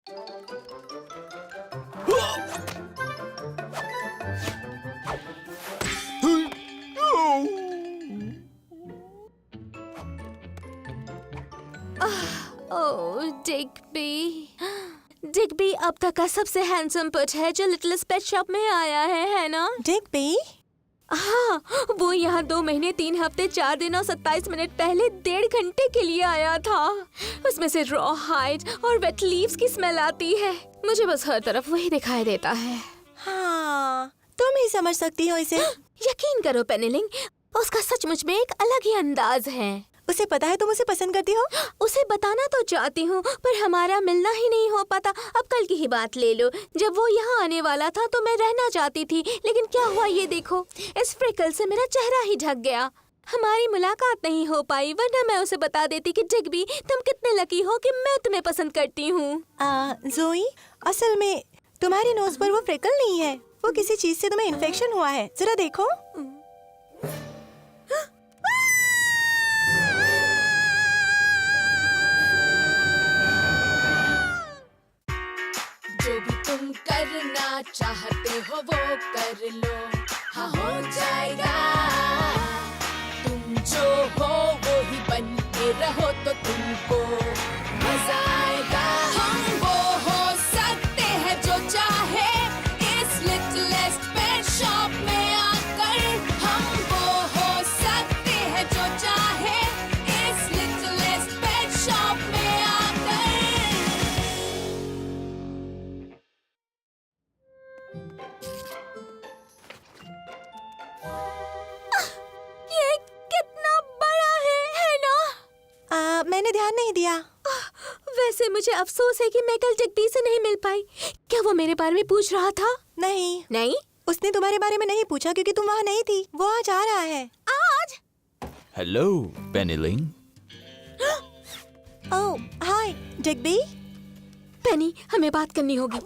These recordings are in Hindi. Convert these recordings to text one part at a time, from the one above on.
ओह डिग्बी, डिग्बी अब तक का सबसे हैंडसम पेट है जो लिटिल पेट शॉप में आया है ना? डिग्बी? हाँ, वो यहाँ 2 महीने 3 हफ्ते 4 दिन और 27 मिनट पहले 1.5 घंटे के लिए आया था। उसमें से रॉ हाइड और वेट लीव्स की स्मेल आती है। मुझे बस हर तरफ वही दिखाई देता है। हाँ, तुम ही समझ सकती हो इसे। यकीन करो पेनिलिंग, उसका सचमुच में एक अलग ही अंदाज है। उसे पता है तुम उसे पसंद करती हो? उसे बताना तो चाहती हूँ, पर हमारा मिलना ही नहीं हो पाता। अब कल की ही बात ले लो, जब वो यहाँ आने वाला था तो मैं रहना चाहती थी, लेकिन क्या हुआ ये देखो, इस फ्रिकल से मेरा चेहरा ही ढक गया। हमारी मुलाकात नहीं हो पाई, वरना मैं उसे बता देती कि डिग्बी तुम कितने लकी हो कि मैं तुम्हें पसंद करती हूँ। ज़ोई, असल में तुम्हारी नोज पर वो फ्रिकल नहीं है, वो किसी चीज से तुम्हें इन्फेक्शन हुआ है। जरा देखो। जो भी तुम करना चाहते हो वो कर लो, हाँ हो जाएगा। तुम जो हो वो ही बन के रहो तो तुमको मजा आएगा। हम वो हो सकते हैं जो चाहे इस लिटिलेस्ट पेट शॉप में आकर। हम वो हो सकते हैं जो चाहे इस लिटिलेस्ट पेट शॉप में आकर। ये कितना बड़ा है ना? मैंने ध्यान नहीं दिया। वैसे मुझे अफसोस है कि मैं कल डिग्बी से नहीं मिल पाई। क्या वो मेरे बारे में पूछ रहा था? नहीं, नहीं? उसने तुम्हारे बारे में नहीं पूछा क्योंकि तुम वहाँ नहीं थी। वो आज आ रहा है। आज? हेलो पेनिलिंग। ओह हाय डिग्बी। पेनी, हमें बात करनी होगी।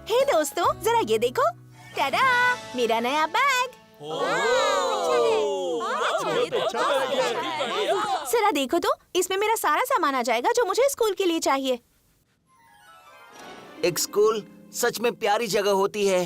हे दोस्तों, जरा ये देखो। टाडा, मेरा नया बैग। जरा देखो तो, इसमें मेरा सारा सामान आ जाएगा जो मुझे स्कूल के लिए चाहिए। एक स्कूल सच में प्यारी जगह होती है।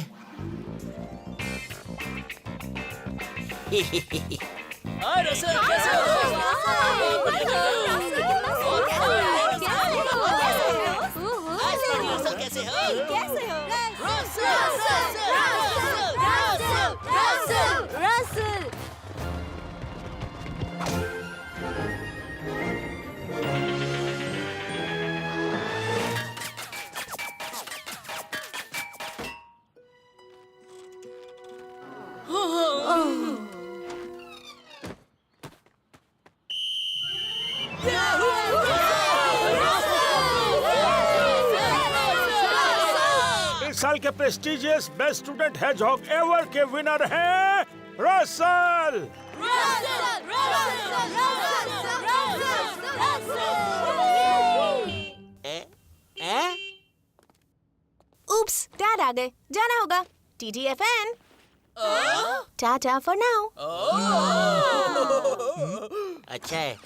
इस साल के prestigious best student hedgehog ever के विनर हैं रसल। उप्स, डैड आ गए। जाना होगा। TTFN। Tata for now. अच्छा है।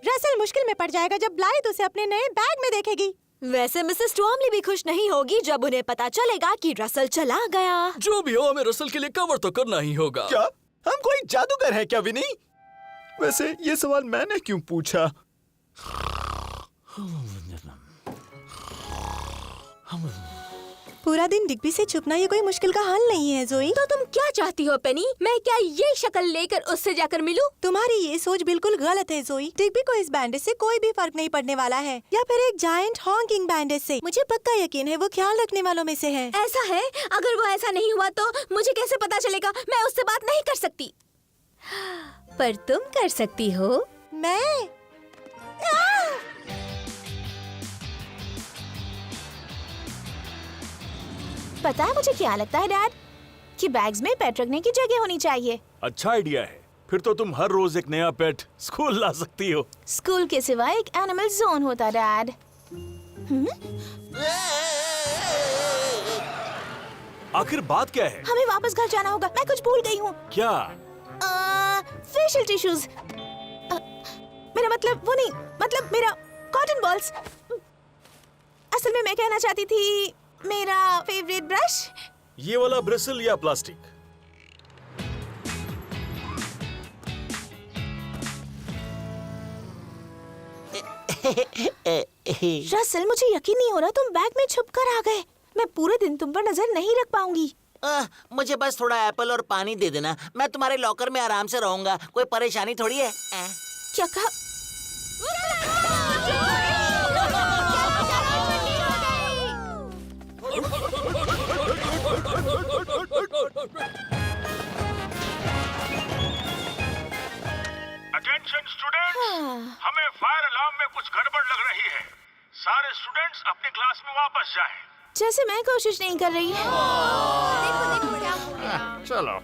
रसल मुश्किल में पड़ जाएगा जब ब्लाइथ उसे अपने नए बैग में देखेगी। वैसे मिसेस स्टॉर्मली भी खुश नहीं होगी जब उन्हें पता चलेगा कि रसल चला गया। जो भी हो, हमें रसल के लिए कवर तो करना ही होगा। क्या हम कोई जादूगर है क्या विनी? वैसे ये सवाल मैंने क्यों पूछा? पूरा दिन डिग्बी से छुपना ये कोई मुश्किल का हल नहीं है ज़ोई। तो तुम क्या चाहती हो पेनी? मैं क्या ये शक्ल लेकर उससे जाकर मिलूं? तुम्हारी ये सोच बिल्कुल गलत है ज़ोई। डिग्बी को इस बैंडेज से कोई भी फर्क नहीं पड़ने वाला है, या फिर एक जायंट हॉकिंग बैंडेज से। मुझे पक्का यकीन है वो ख्याल रखने वालों में से है। ऐसा है? अगर वो ऐसा नहीं हुआ तो मुझे कैसे पता चलेगा? मैं उससे बात नहीं कर सकती। पर तुम कर सकती हो। मैं पता है मुझे क्या लगता है डैड, कि बैग्स में पेट रखने की जगह होनी चाहिए। अच्छा आइडिया है। फिर तो तुम हर रोज एक नया पेट स्कूल ला सकती हो। स्कूल के सिवा एक एनिमल जोन होता डैड। आखिर बात क्या है? हमें वापस घर जाना होगा। मैं कुछ भूल गई हूँ। क्या? Facial tissues. मेरा मतलब वो नहीं, मतलब मेरा कॉटन बॉल्स। असल में मैं कहना चाहती थी मेरा फेवरेट ब्रश। ये वाला ब्रिसल या प्लास्टिक? रसल, मुझे यकीन नहीं हो रहा तुम बैग में छुप कर आ गए। मैं पूरे दिन तुम पर नजर नहीं रख पाऊंगी। मुझे बस थोड़ा एप्पल और पानी दे देना, मैं तुम्हारे लॉकर में आराम से रहूंगा, कोई परेशानी थोड़ी है। क्या कहा? अटेंशन स्टूडेंट्स, हमें फायर अलार्म में कुछ गड़बड़ लग रही है। सारे स्टूडेंट्स अपनी क्लास में वापस जाएं। जैसे मैं कोशिश नहीं कर रही। चलो।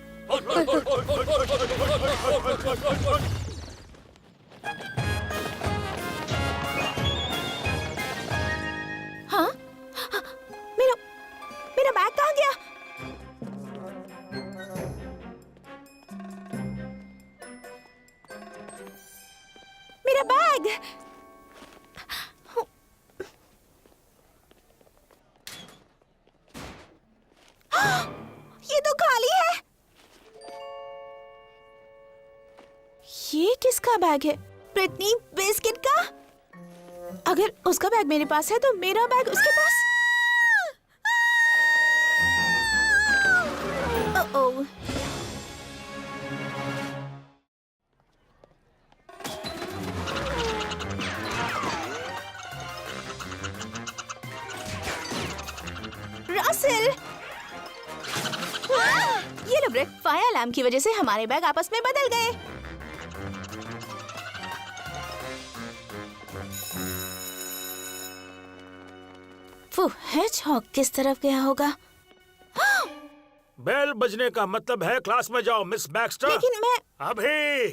हाँ? मेरा मेरा बैग कहाँ गया? मेरा बैग! ये तो खाली है। ये किसका बैग है? ब्रिटनी बिस्किट का? अगर उसका बैग मेरे पास है तो मेरा बैग उसके पास। ओह, रसल! ये लो ब्रेक, फायर अलार्म की वजह से हमारे बैग आपस में बदल गए। वो हेजहॉग किस तरफ गया होगा? बेल बजने का मतलब है क्लास में जाओ मिस बैक्स्टर। लेकिन मैं अभी।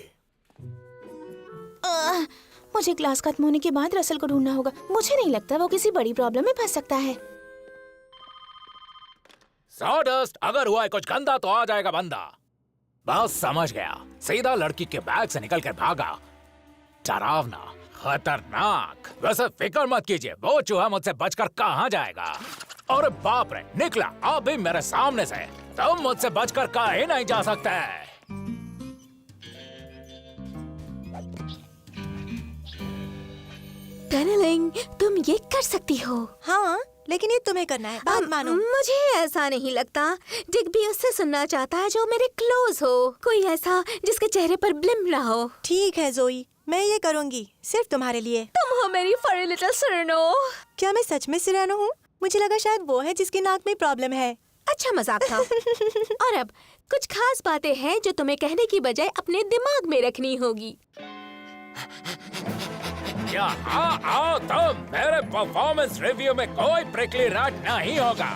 मुझे क्लास खत्म होने के बाद रसल को ढूंढना होगा। मुझे नहीं लगता वो किसी बड़ी प्रॉब्लम में फंस सकता है। सॉडस्ट, अगर हुआ है कुछ गंदा तो आ जाएगा बंदा। बस समझ गया, सीधा लड़की के बैग से निकल कर भागा। डरावना, खतरनाक। वैसे फिक्र मत कीजिए, वो चूहा मुझसे बचकर कहाँ जाएगा। अरे बाप रे, निकला अभी मेरे सामने से। तुम मुझसे बचकर कहीं नहीं जा सकते। पेनिलिंग, तुम ये कर सकती हो। हाँ, लेकिन ये तुम्हें करना है। बात मानो। मुझे ऐसा नहीं लगता। डिग भी उससे सुनना चाहता है जो मेरे क्लोज हो, कोई ऐसा जिसके चेहरे पर ब्लिम ना हो। ठीक है जोई, मैं ये करूँगी सिर्फ तुम्हारे लिए। तुम हो मेरी फरी लिटिल सिरेनो। क्या मैं सच में सिरानो हूँ? मुझे लगा शायद वो है जिसकी नाक में प्रॉब्लम है। अच्छा मजाक था। और अब कुछ खास बातें हैं जो तुम्हें कहने की बजाय अपने दिमाग में रखनी होगी। क्या आओ तुम, मेरे परफॉर्मेंस रिव्यू में कोई प्रिकली राट नहीं होगा।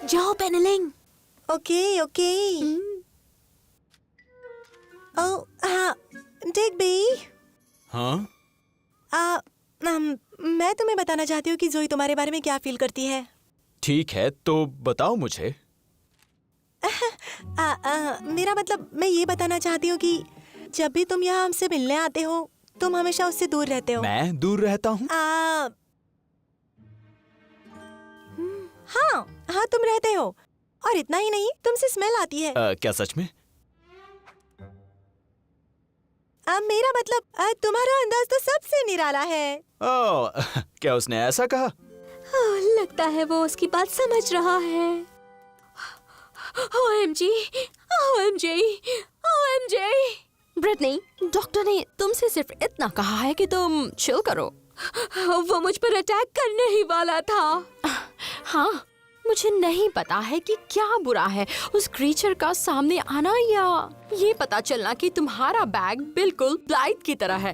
जाओ पेनिलिंग। Okay okay. ओह हाँ, डिग्बी। हाँ? मैं तुम्हें बताना चाहती हूँ कि जोई तुम्हारे बारे में क्या फील करती है। ठीक है, तो बताओ मुझे। मेरा मतलब मैं ये बताना चाहती हूँ कि जब भी तुम यहाँ हमसे मिलने आते हो तुम हमेशा उससे दूर रहते हो। मैं दूर रहता हूँ? हाँ हाँ, तुम रहते हो। और इतना ही नहीं, तुमसे स्मेल आती है। क्या सच में? मेरा मतलब तुम्हारा अंदाज तो सबसे निराला है। ओह, क्या उसने ऐसा कहा? लगता है वो उसकी बात समझ रहा है। OMG, OMG, OMG। Britney, doctor ने तुमसे सिर्फ इतना कहा है कि तुम चिल करो। वो मुझ पर अटैक करने ही वाला था। हाँ, मुझे नहीं पता है कि क्या बुरा है, उस क्रीचर का सामने आना या ये पता चलना कि तुम्हारा बैग बिल्कुल ब्लाइट की तरह है।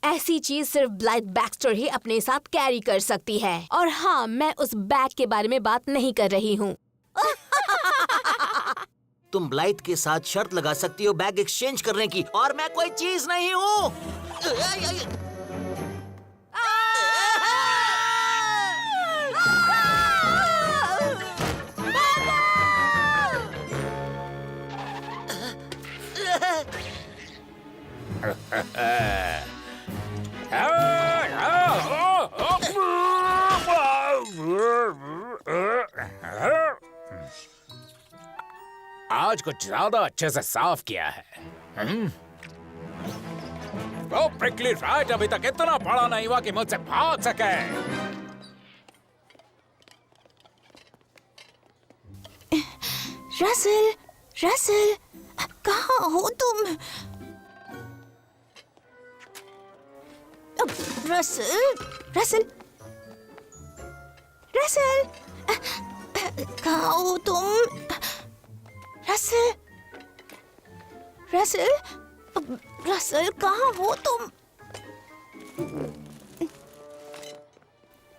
ऐसी चीज सिर्फ ब्लाइथ बैक्स्टर ही अपने साथ कैरी कर सकती है। और हाँ, मैं उस बैग के बारे में बात नहीं कर रही हूँ। तुम ब्लाइथ के साथ शर्त लगा सकती हो बैग एक्सचेंज करने की, और मैं कोई चीज नहीं हूँ। आज कुछ ज्यादा अच्छे से साफ किया है। वो प्रिकली राइट अभी तक इतना बड़ा नहीं हुआ कि मुझसे भाग सके। रसल, रसल, कहाँ हो तुम? रसल, रसल, रसल, कहाँ हो तुम? रसल, रसल, रसल, कहाँ हो तुम?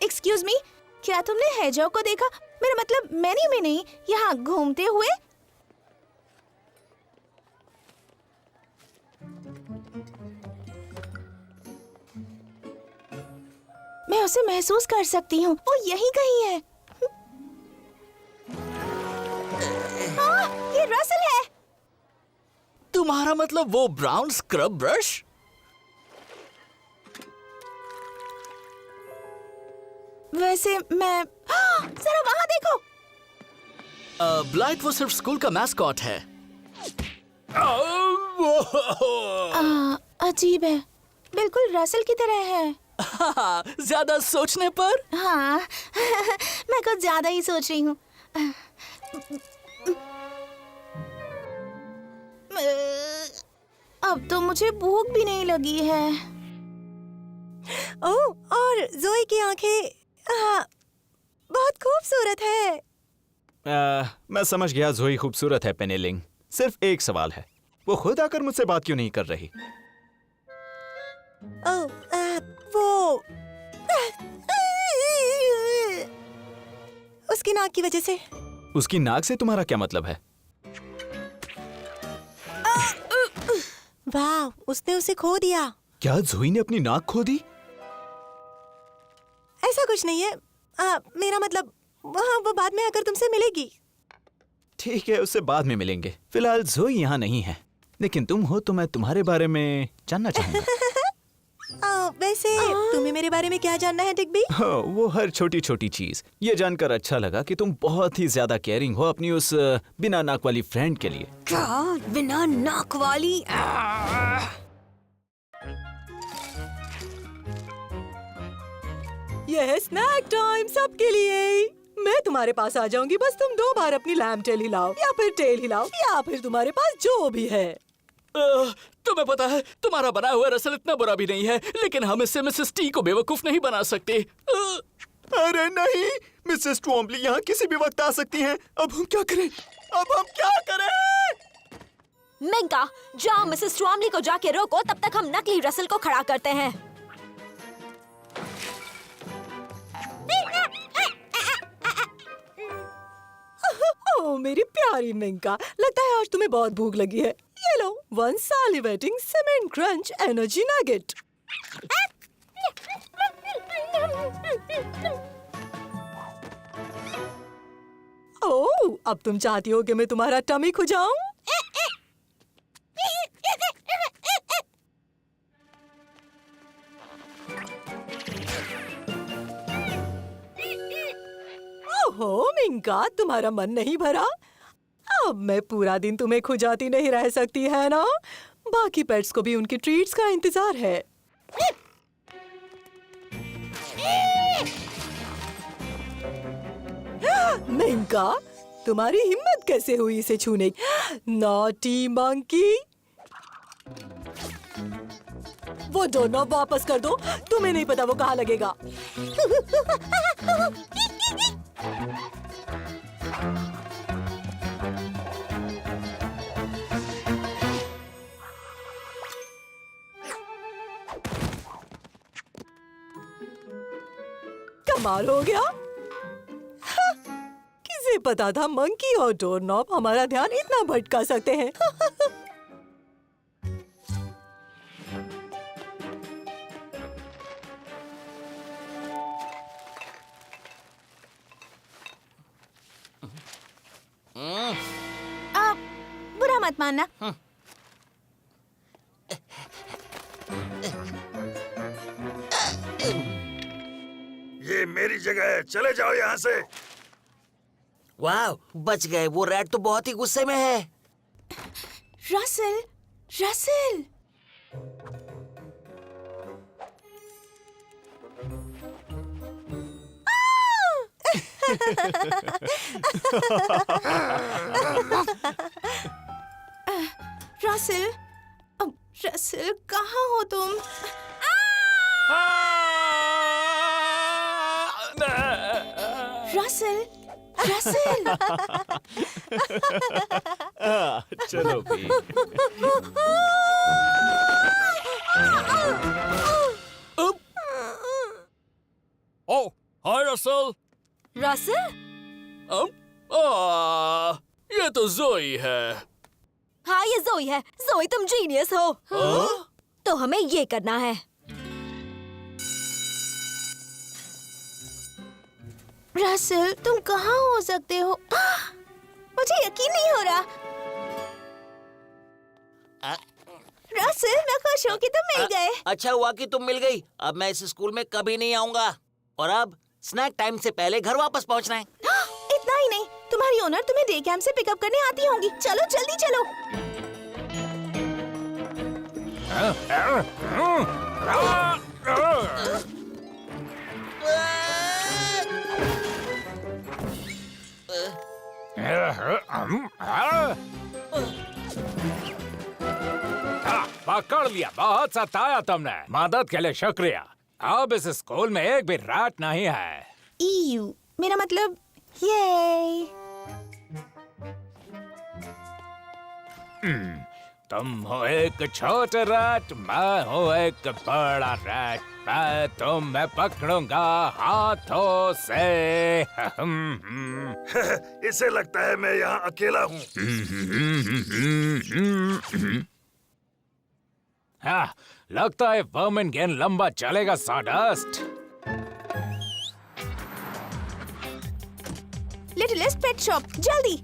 एक्सक्यूज मी, क्या तुमने हेजहॉग को देखा? मेरा मतलब मेन्यू में नहीं, यहाँ घूमते हुए। मैं उसे महसूस कर सकती हूँ, वो यहीं कहीं है। हाँ, ये रसल है। तुम्हारा मतलब वो ब्राउन स्क्रब ब्रश? वैसे मैं जरा वहाँ देखो। ब्लाइथ वो सिर्फ स्कूल का मैस्कॉट है। अजीब है, बिल्कुल रसल की तरह है। ज्यादा सोचने पर? हाँ, मैं कुछ ज्यादा ही सोच रही हूँ। अब तो मुझे भूख भी नहीं लगी है। ओह, और जोई की आंखें बहुत खूबसूरत है। मैं समझ गया, जोई खूबसूरत है पेनिलिंग। सिर्फ एक सवाल है, वो खुद आकर मुझसे बात क्यों नहीं कर रही? ओह, वो उसकी नाक की वजह से। उसकी नाक से तुम्हारा क्या मतलब है? वाह, उसने उसे खो दिया। क्या जोई ने अपनी नाक खो दी? ऐसा कुछ नहीं है। मेरा मतलब वो बाद में आकर तुमसे मिलेगी। ठीक है, उससे बाद में मिलेंगे। फिलहाल जोई यहाँ नहीं है, लेकिन तुम हो तो मैं तुम्हारे बारे में जानना चाहूंगा। वैसे तुम्हें मेरे बारे में क्या जानना है डिग्बी? वो हर छोटी छोटी चीज। ये जानकर अच्छा लगा कि तुम बहुत ही ज्यादा केयरिंग हो अपनी उस बिना नाक वाली फ्रेंड के लिए। क्या बिना नाक वाली? यह है स्नैक टाइम सबके लिए। मैं तुम्हारे पास आ जाऊंगी, बस तुम 2 बार अपनी लैम्ब टेल हिलाओ या फिर टेल हिलाओ, या फिर तुम्हारे पास जो भी है। तुम्हें पता है, तुम्हारा बना हुआ रसल इतना बुरा भी नहीं है, लेकिन हम इससे मिसेस टी को बेवकूफ नहीं बना सकते। अरे नहीं, मिसेस ट्वॉम्बली यहाँ किसी भी वक्त आ सकती हैं। अब हम क्या करें? अब हम क्या करें? मिंका, जाओ मिसेस ट्वॉम्बली को जाके रोको, तब तक हम नकली रसल को खड़ा करते हैं। ओह मेरी प्यारी मिंका, लगता है आज तुम्हें बहुत भूख लगी है। ये लो, 1 salivating cement crunch energy nugget. Oh, अब तुम चाहती हो कि मैं तुम्हारा टमी खुजाऊं? ओहो मिंका, तुम्हारा मन नहीं भरा? अब मैं पूरा दिन तुम्हें खुजाती नहीं रह सकती, है ना? बाकी पेट्स को भी उनकी ट्रीट्स का इंतजार है। मिंका, तुम्हारी हिम्मत कैसे हुई इसे छूने की? नॉटी मंकी, वो डोरनॉब वापस कर दो। तुम्हें नहीं पता वो कहाँ लगेगा। बीमार हो गया? हाँ, किसे पता था मंकी और डोर नॉब हमारा ध्यान इतना भटका सकते हैं। आप बुरा मत मानना। ये मेरी जगह है, चले जाओ यहाँ से। वाह, बच गए। वो रैट तो बहुत ही गुस्से में है। Russell, Russell. रसल, रसल कहाँ हो तुम? Russell, Russell. चलो भी। ओ, हाय रसल। रसल? ये तो जोई है। हाँ, ये जोई है। जोई, तुम जीनियस हो। तो हमें ये करना है। रसल, तुम कहाँ हो सकते हो? मुझे यकीन नहीं हो रहा। रसल, मैं खुश हूँ कि तुम मिल गए। अच्छा हुआ कि तुम मिल गई। अब मैं इस स्कूल में कभी नहीं आऊंगा। और अब स्नैक टाइम से पहले घर वापस पहुंचना है। इतना ही नहीं, तुम्हारी ओनर तुम्हें डे कैंप से पिकअप करने आती होंगी। चलो जल्दी चलो। पकड़ लिया। बहुत सताया तुमने। मदद के लिए शुक्रिया। अब इस स्कूल में एक भी रैट नहीं है। ईयू, मेरा मतलब ये। तुम हो एक छोटा रैट, मैं हूँ एक बड़ा रैट। मैं तुम्हें पकड़ूंगा हाथों से। इसे लगता है मैं यहाँ अकेला हूँ। हाँ, लगता है वर्मिन गेम लंबा चलेगा सॉडस्ट। लिटिलेस्ट पेट शॉप, जल्दी।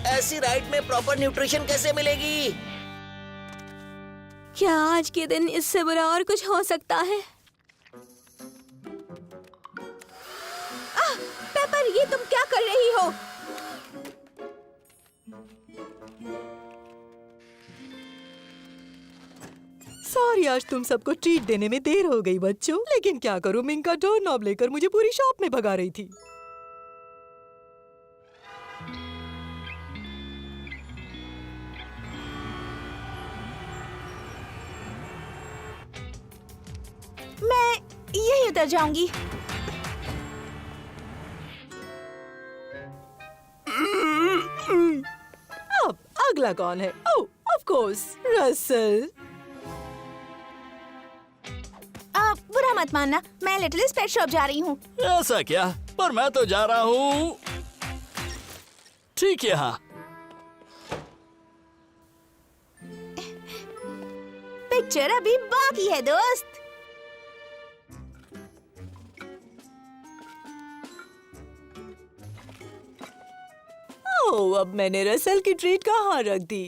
ऐसी राइड में प्रॉपर न्यूट्रिशन कैसे मिलेगी? क्या आज के दिन इससे बुरा और कुछ हो सकता है? पेपर, ये तुम क्या कर रही हो? सॉरी, आज तुम सबको ट्रीट देने में देर हो गई बच्चों। लेकिन क्या करूं, मिंका डोर नॉब लेकर मुझे पूरी शॉप में भगा रही थी। मैं यहीं उतर जाऊंगी। अब अगला कौन है? ओह, ऑफ कोर्स, रसल। बुरा मत मानना, मैं लिटिलेस्ट पेट शॉप जा रही हूँ। ऐसा क्या? पर मैं तो जा रहा हूँ ठीक यहाँ। पिक्चर अभी बाकी है दोस्त। ओह, अब मैंने रसल की ट्रीट कहाँ रख दी?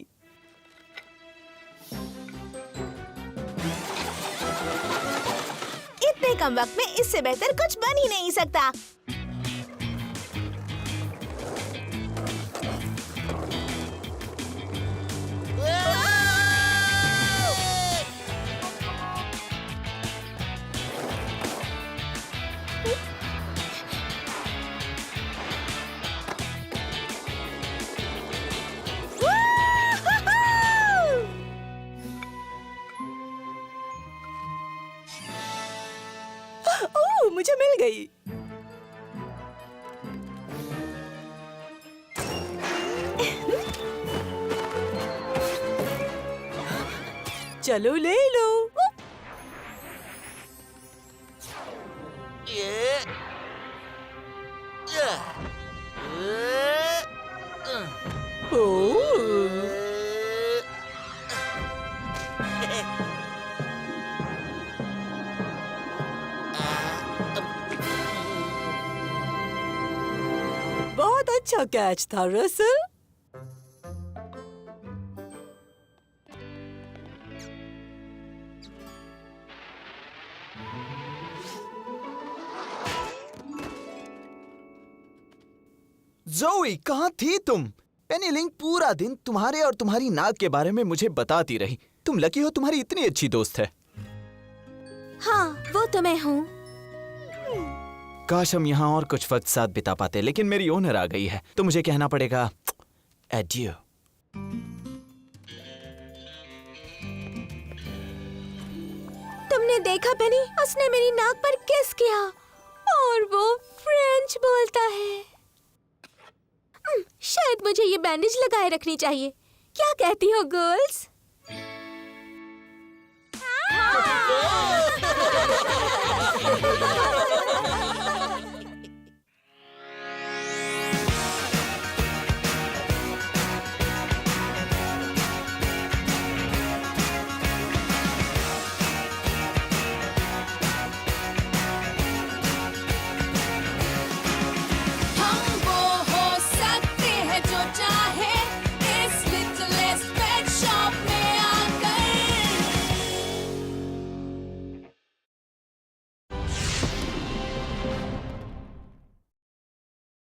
इतने कम वक्त में इससे बेहतर कुछ बन ही नहीं सकता। ओह, मुझे मिल गई। चलो ले लो। ये बहुत अच्छा कैच था रसल। जोई, कहाँ थी तुम? पेनी लिंक पूरा दिन तुम्हारे और तुम्हारी नाक के बारे में मुझे बताती रही। तुम लकी हो तुम्हारी इतनी अच्छी दोस्त है। हाँ, वो तो मैं हूँ। काश हम यहाँ और कुछ वक्त साथ बिता पाते, लेकिन मेरी ओनर आ गई है तो मुझे कहना पड़ेगा एडियो। तुमने देखा पेनी, उसने मेरी नाक पर किस किया और वो फ्रेंच बोलता है। शायद मुझे ये बैंडेज लगाए रखनी चाहिए। क्या कहती हो गर्ल्स?